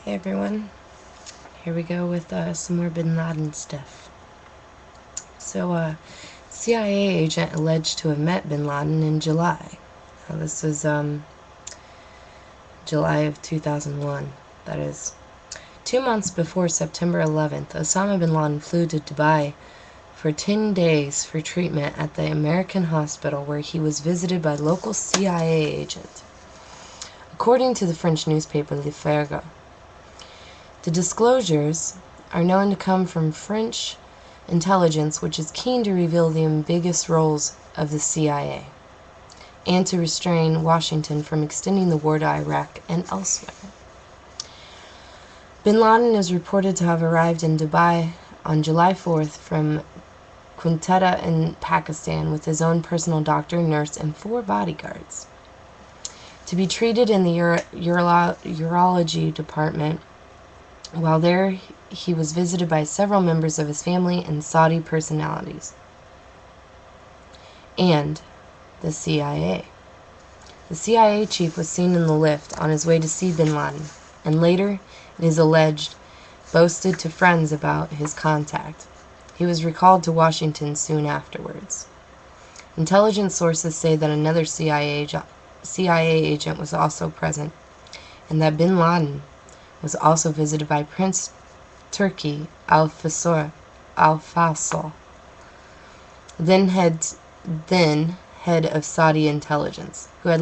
Hey everyone, here we go with some more Bin Laden stuff. So, CIA agent alleged to have met Bin Laden in July. Now, this was July of 2001, that is. 2 months before September 11th, Osama bin Laden flew to Dubai for 10 days for treatment at the American hospital where he was visited by local CIA agent. According to the French newspaper Le Figaro, the disclosures are known to come from French intelligence, which is keen to reveal the ambiguous roles of the CIA and to restrain Washington from extending the war to Iraq and elsewhere. Bin Laden is reported to have arrived in Dubai on July 4th from Quetta in Pakistan with his own personal doctor, nurse, and 4 bodyguards to be treated in the urology department. While there, he was visited by several members of his family and Saudi personalities, and the CIA. The CIA chief was seen in the lift on his way to see bin Laden, and later, it is alleged, boasted to friends about his contact. He was recalled to Washington soon afterwards. Intelligence sources say that another CIA agent was also present, and that bin Laden was also visited by Prince Turki al-Faisal, then head of Saudi intelligence, who had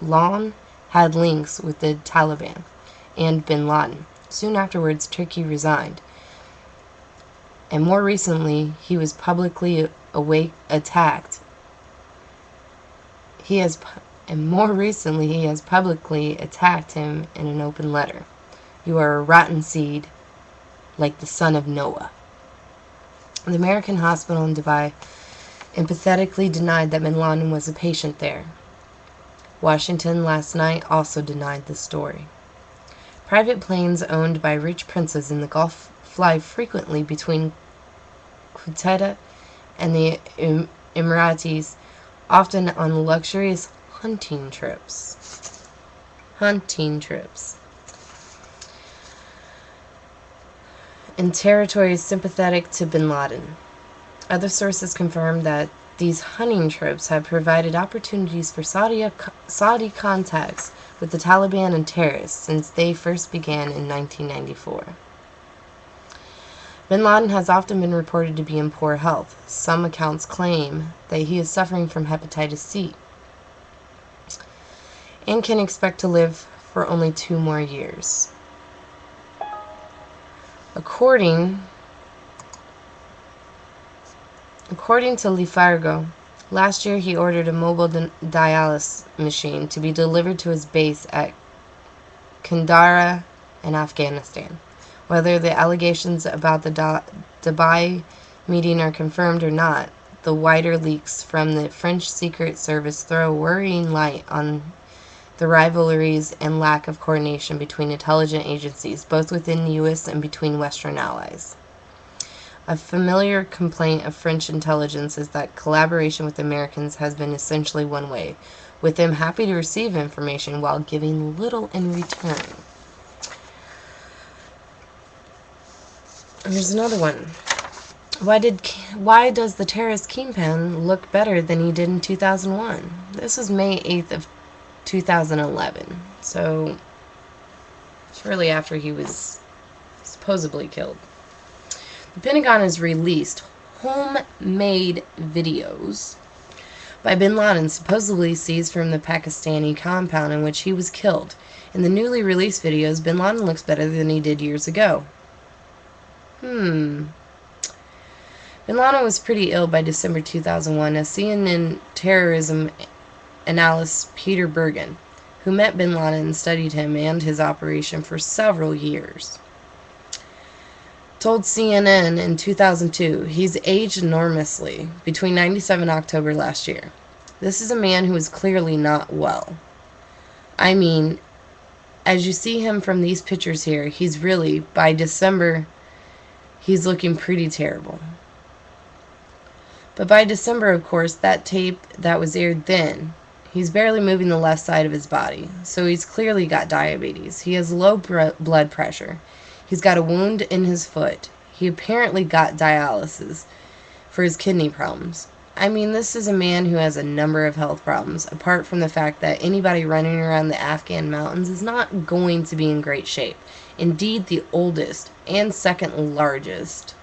long had links with the Taliban and bin Laden. Soon afterwards, Turki resigned, and more recently he was publicly attacked. He has publicly attacked him in an open letter. "You are a rotten seed, like the son of Noah." The American hospital in Dubai emphatically denied that bin Laden was a patient there. Washington last night also denied the story. Private planes owned by rich princes in the Gulf fly frequently between Quetta and the Emiratis, often on luxurious hunting trips. In territories sympathetic to bin Laden. Other sources confirm that these hunting trips have provided opportunities for Saudi contacts with the Taliban and terrorists since they first began in 1994. Bin Laden has often been reported to be in poor health. Some accounts claim that he is suffering from hepatitis C and can expect to live for only 2 more years. According to Le Figaro, last year he ordered a mobile dialysis machine to be delivered to his base at Kandahar in Afghanistan. Whether the allegations about the Dubai meeting are confirmed or not, the wider leaks from the French Secret Service throw worrying light on the rivalries and lack of coordination between intelligence agencies, both within the U.S. and between Western allies. A familiar complaint of French intelligence is that collaboration with Americans has been essentially one way, with them happy to receive information while giving little in return. Here's another one. Why does the terrorist kingpin look better than he did in 2001? This was May 8th of 2011, so shortly after he was supposedly killed. The Pentagon has released homemade videos by bin Laden supposedly seized from the Pakistani compound in which he was killed. In the newly released videos, bin Laden looks better than he did years ago. Bin Laden was pretty ill by December 2001, as CNN terrorism analyst Peter Bergen, who met bin Laden and studied him and his operation for several years, told CNN in 2002 he's aged enormously, between 97 and October last year. This is a man who is clearly not well. I mean, as you see him from these pictures here, he's really, by December, he's looking pretty terrible. But by December, of course, that tape that was aired then, He's barely moving the left side of his body, so he's clearly got diabetes. He has low blood pressure. He's got a wound in his foot. He apparently got dialysis for his kidney problems. I mean, this is a man who has a number of health problems, apart from the fact that anybody running around the Afghan mountains is not going to be in great shape. Indeed, the oldest and second largest.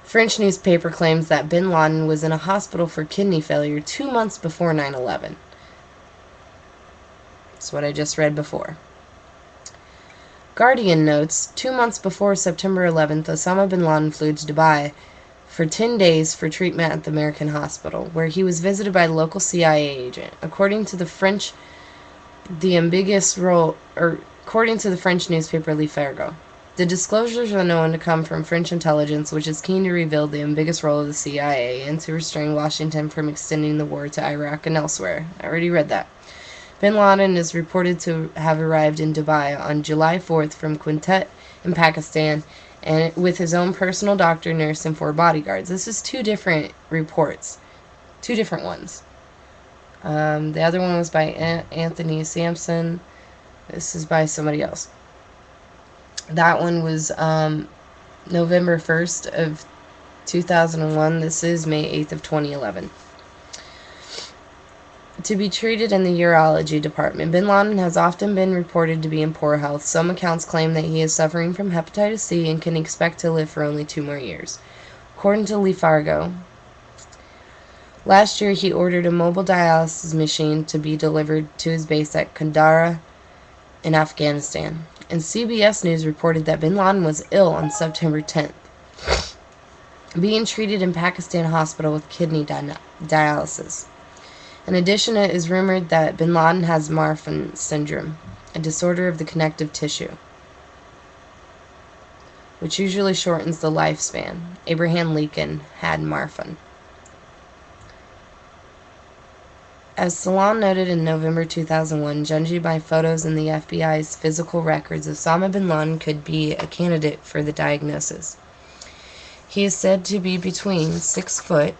French newspaper claims that bin Laden was in a hospital for kidney failure 2 months before 9/11. That's what I just read before. Guardian notes, 2 months before September 11th, Osama bin Laden flew to Dubai for 10 days for treatment at the American hospital, where he was visited by a local CIA agent. According to the French newspaper Le Figaro. The disclosures are known to come from French intelligence, which is keen to reveal the ambiguous role of the CIA and to restrain Washington from extending the war to Iraq and elsewhere. I already read that. Bin Laden is reported to have arrived in Dubai on July 4th from Quintet in Pakistan, and with his own personal doctor, nurse, and 4 bodyguards. This is 2 different reports. 2 different ones. The other one was by Anthony Sampson. This is by somebody else. That one was November 1st of 2001. This is May 8th of 2011. To be treated in the urology department. Bin Laden has often been reported to be in poor health. Some accounts claim that he is suffering from hepatitis C and can expect to live for only 2 more years. According to Le Figaro, last year he ordered a mobile dialysis machine to be delivered to his base at Kandahar in Afghanistan. And CBS News reported that bin Laden was ill on September 10th, being treated in Pakistan hospital with kidney dialysis. In addition, it is rumored that bin Laden has Marfan syndrome, a disorder of the connective tissue, which usually shortens the lifespan. Abraham Lincoln had Marfan. As Salon noted in November 2001, judging by photos in the FBI's physical records, Osama bin Laden could be a candidate for the diagnosis. He is said to be between 6 foot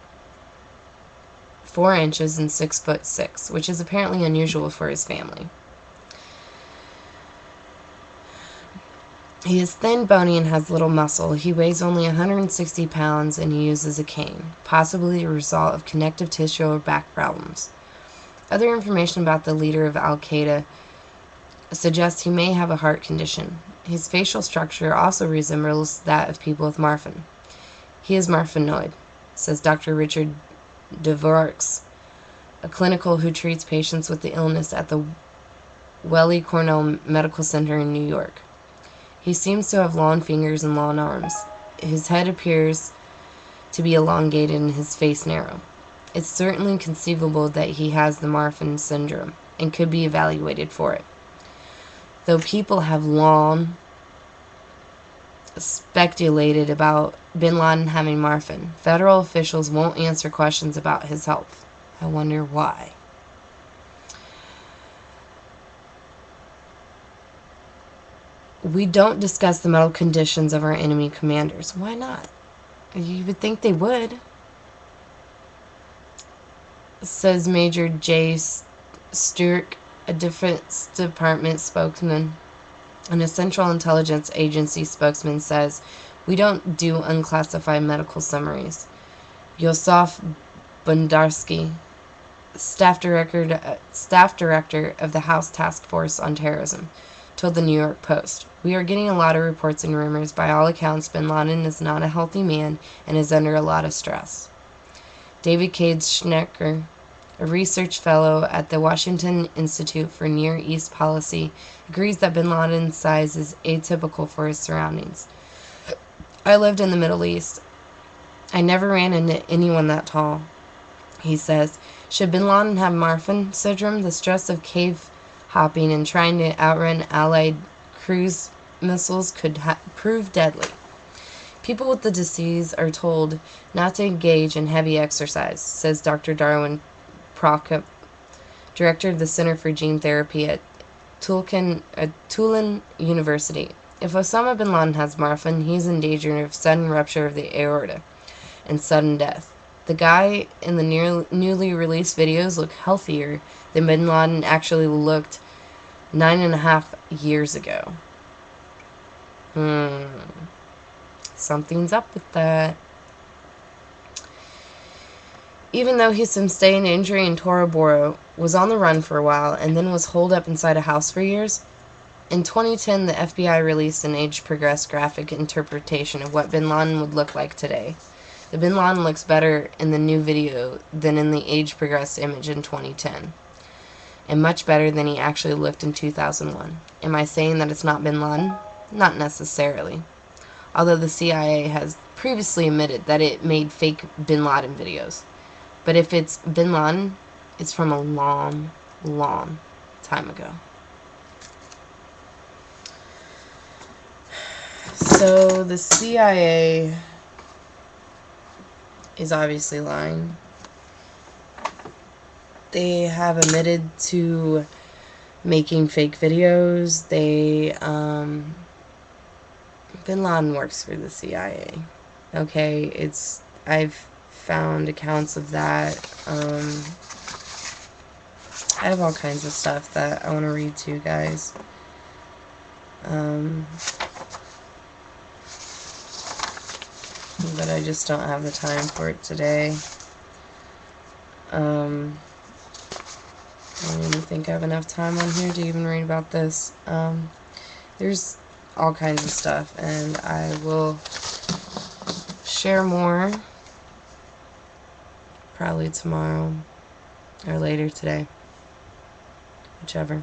4 inches and 6 foot 6, which is apparently unusual for his family. He is thin, bony, and has little muscle. He weighs only 160 pounds and he uses a cane, possibly a result of connective tissue or back problems. Other information about the leader of Al-Qaeda suggests he may have a heart condition. His facial structure also resembles that of people with Marfan. He is Marfanoid, says Dr. Richard Dvorks, a clinical who treats patients with the illness at the Weill Cornell Medical Center in New York. He seems to have long fingers and long arms. His head appears to be elongated and his face narrow. It's certainly conceivable that he has the Marfan syndrome and could be evaluated for it. Though people have long speculated about bin Laden having Marfan, federal officials won't answer questions about his health. I wonder why. We don't discuss the medical conditions of our enemy commanders. Why not? You would think they would, says Major J. Sturck, a Defense Department spokesman. And a Central Intelligence Agency spokesman says, "We don't do unclassified medical summaries." Yosef Bundarsky, staff director of the House Task Force on Terrorism, told the New York Post, "We are getting a lot of reports and rumors. By all accounts, bin Laden is not a healthy man and is under a lot of stress." David Cade Schnecker, a research fellow at the Washington Institute for Near East Policy, agrees that bin Laden's size is atypical for his surroundings. "I lived in the Middle East. I never ran into anyone that tall," he says. Should bin Laden have Marfan syndrome, the stress of cave hopping and trying to outrun Allied cruise missiles could prove deadly. People with the disease are told not to engage in heavy exercise, says Dr. Darwin Prokop, director of the Center for Gene Therapy at Tulane University. If Osama bin Laden has Marfan, he's in danger of sudden rupture of the aorta and sudden death. The guy in the newly released videos looked healthier than Bin Laden actually looked 9.5 years ago. Something's up with that. Even though he sustained injury in Tora Bora, was on the run for a while, and then was holed up inside a house for years, in 2010 the FBI released an age-progressed graphic interpretation of what Bin Laden would look like today. The Bin Laden looks better in the new video than in the age-progressed image in 2010, and much better than he actually looked in 2001. Am I saying that it's not Bin Laden? Not necessarily. Although the CIA has previously admitted that it made fake Bin Laden videos. But if it's Bin Laden, it's from a long, long time ago. So the CIA is obviously lying. They have admitted to making fake videos. Bin Laden works for the CIA. Okay, I've found accounts of that. I have all kinds of stuff that I want to read to you guys. But I just don't have the time for it today. I don't even think I have enough time on here to even read about this. There's all kinds of stuff, and I will share more probably tomorrow or later today, whichever.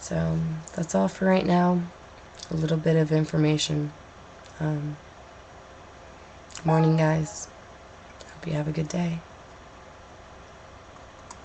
So that's all for right now. A little bit of information. Morning, guys. Hope you have a good day.